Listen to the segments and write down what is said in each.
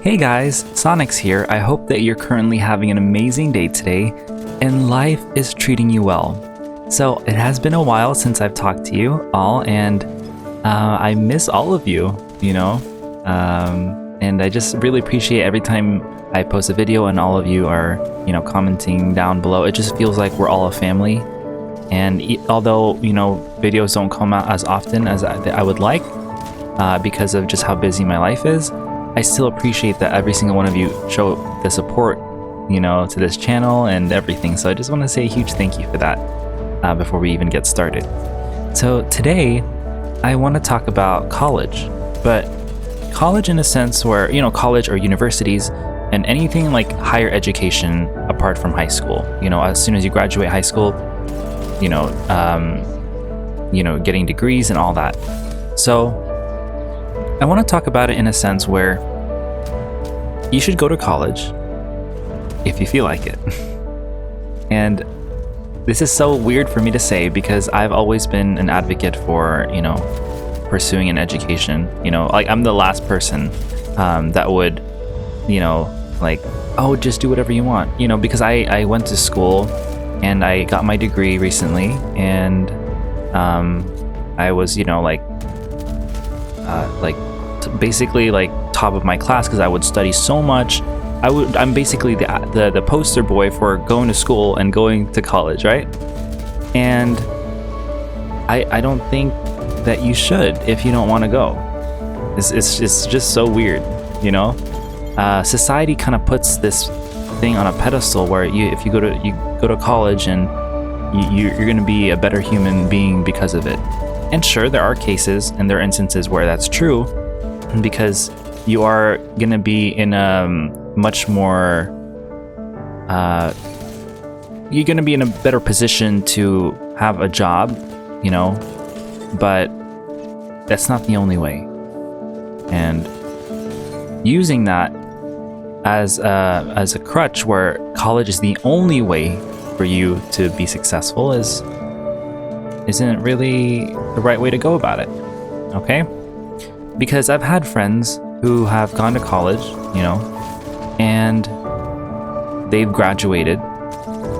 Hey guys, Sonyx here. I hope that you're currently having an amazing day today and life is treating you well. So it has been a while since I've talked to you all, and I miss all of you, and I just really appreciate every time I post a video and all of you are, commenting down below. It just feels like we're all a family. And although, videos don't come out as often as I would like because of just how busy my life is, I still appreciate that every single one of you show the support, to this channel and everything. So I just want to say a huge thank you for that before we even get started. So today, I want to talk about college, but college in a sense where, college or universities and anything like higher education apart from high school. As soon as you graduate high school, getting degrees and all that. So I want to talk about it in a sense where you should go to college if you feel like it. And this is so weird for me to say because I've always been an advocate for, pursuing an education. I'm the last person that would, just do whatever you want, because I went to school and I got my degree recently, and I was, basically top of my class because I would study so much. I'm basically the poster boy for going to school and going to college, right? And I don't think that you should if you don't want to go. It's just so weird, Society kind of puts this thing on a pedestal where if you go to college and you're going to be a better human being because of it. And sure, there are cases and there are instances where that's true, because you are going to be in a much more you're going to be in a better position to have a job, but that's not the only way. And using that as a crutch where college is the only way for you to be successful isn't really the right way to go about it. Okay? Because I've had friends who have gone to college, and they've graduated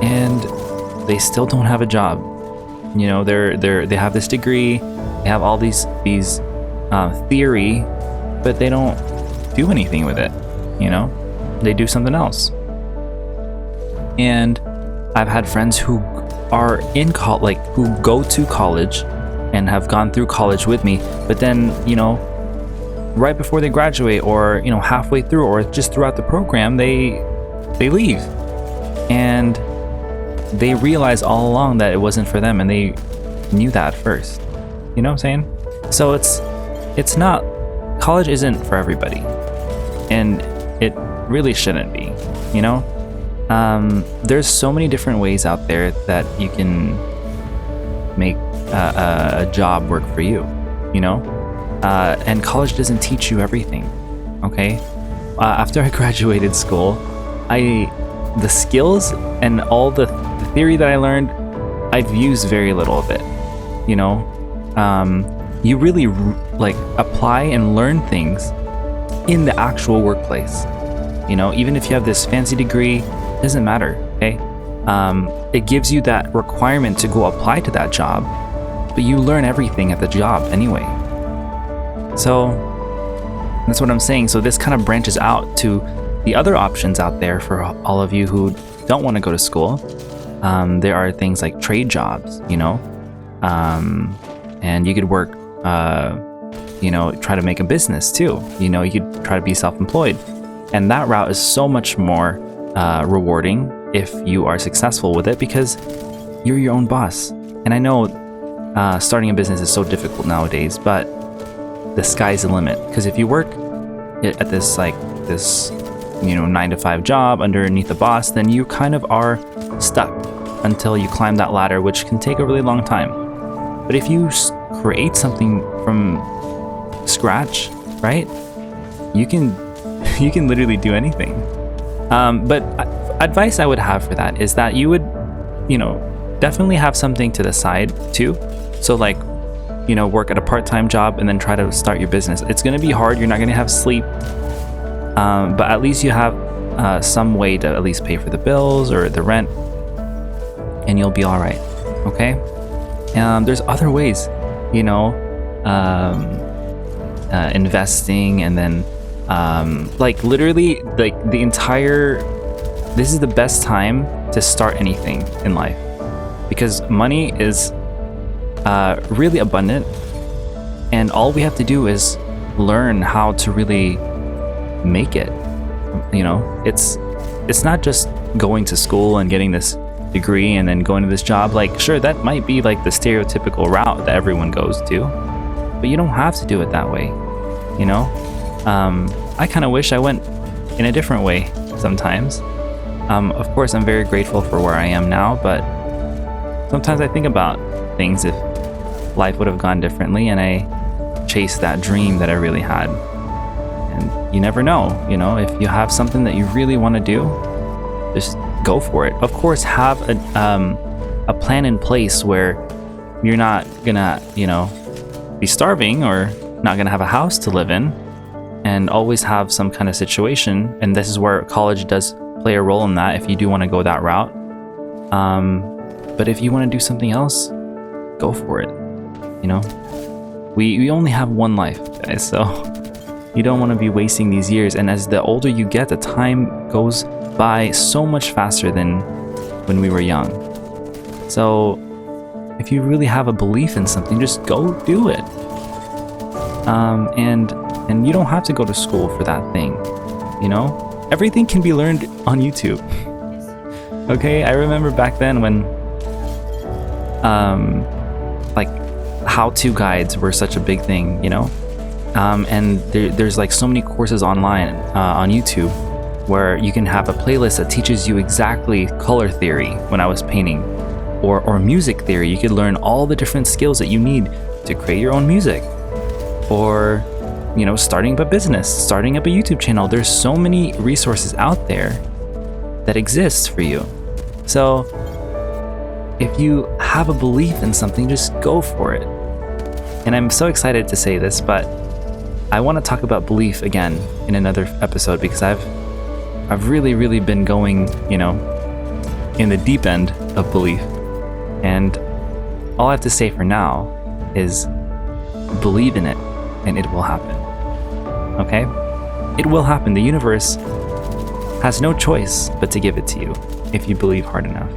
and they still don't have a job. They have this degree, they have all these theory, but they don't do anything with it. They do something else. And I've had friends who are in who go to college and have gone through college with me, but then, right before they graduate or, halfway through or just throughout the program, they leave. And they realize all along that it wasn't for them, and they knew that first. You know what I'm saying? So it's not, college isn't for everybody. And it really shouldn't be, There's so many different ways out there that you can make a job work for you, and college doesn't teach you everything, okay? After I graduated school, the skills and all the theory that I learned, I've used very little of it, You really apply and learn things in the actual workplace. Even if you have this fancy degree, it doesn't matter, okay? It gives you that requirement to go apply to that job, but you learn everything at the job anyway. So that's what I'm saying. So this kind of branches out to the other options out there for all of you who don't want to go to school. There are things like trade jobs, and you could work, try to make a business too. You could try to be self-employed. And that route is so much more rewarding if you are successful with it, because you're your own boss. And I know starting a business is so difficult nowadays, but the sky's the limit. Because if you work at this 9-to-5 job underneath the boss, then you kind of are stuck until you climb that ladder, which can take a really long time. But if you create something from scratch, right, you can literally do anything. But advice I would have for that is that you would, definitely have something to the side too. So work at a part-time job and then try to start your business. It's going to be hard. You're not going to have sleep. but at least you have some way to at least pay for the bills or the rent, and you'll be all right. Okay. There's other ways, you know, investing, and then like literally like the entire, this is the best time to start anything in life, because money is really abundant, and all we have to do is learn how to really make it. You know, it's not just going to school and getting this degree and then going to this job. Like, sure, that might be like the stereotypical route that everyone goes to, but you don't have to do it that way, you know. I kind of wish I went in a different way sometimes. Of course, I'm very grateful for where I am now, but sometimes I think about things if life would have gone differently and I chased that dream that I really had. And you never know, you know, if you have something that you really want to do, just go for it. Of course, have a plan in place where you're not gonna, you know, be starving or not gonna have a house to live in, and always have some kind of situation. And this is where college does play a role in that, if you do want to go that route. But if you want to do something else, go for it. You know, we only have one life, guys, so you don't want to be wasting these years. And as the older you get, the time goes by so much faster than when we were young. So if you really have a belief in something, just go do it. And you don't have to go to school for that thing, you know? Everything can be learned on YouTube. Okay, I remember back then when like how-to guides were such a big thing, you know? And there's like so many courses online on YouTube where you can have a playlist that teaches you exactly color theory when I was painting, or music theory. You could learn all the different skills that you need to create your own music, or, you know, starting up a business, starting up a YouTube channel. There's so many resources out there that exist for you. So if you have a belief in something, just go for it. And I'm so excited to say this, but I want to talk about belief again in another episode, because I've really been going, you know, in the deep end of belief. And all I have to say for now is believe in it and it will happen. Okay? It will happen. The universe has no choice but to give it to you if you believe hard enough.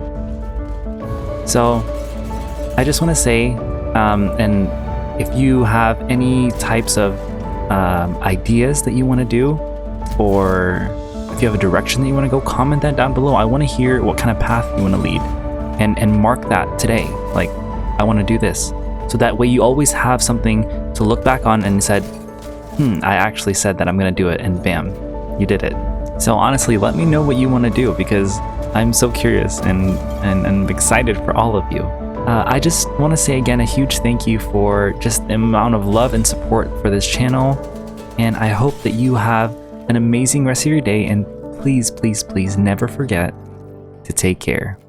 So I just want to say, and if you have any types of ideas that you want to do, or if you have a direction that you want to go, comment that down below. I want to hear what kind of path you want to lead, and mark that today. Like, I want to do this. So that way you always have something to look back on and said, I actually said that I'm going to do it, and bam, you did it. So honestly, let me know what you want to do, because I'm so curious and I'm excited for all of you. I just want to say again a huge thank you for just the amount of love and support for this channel, and I hope that you have an amazing rest of your day, and please never forget to take care.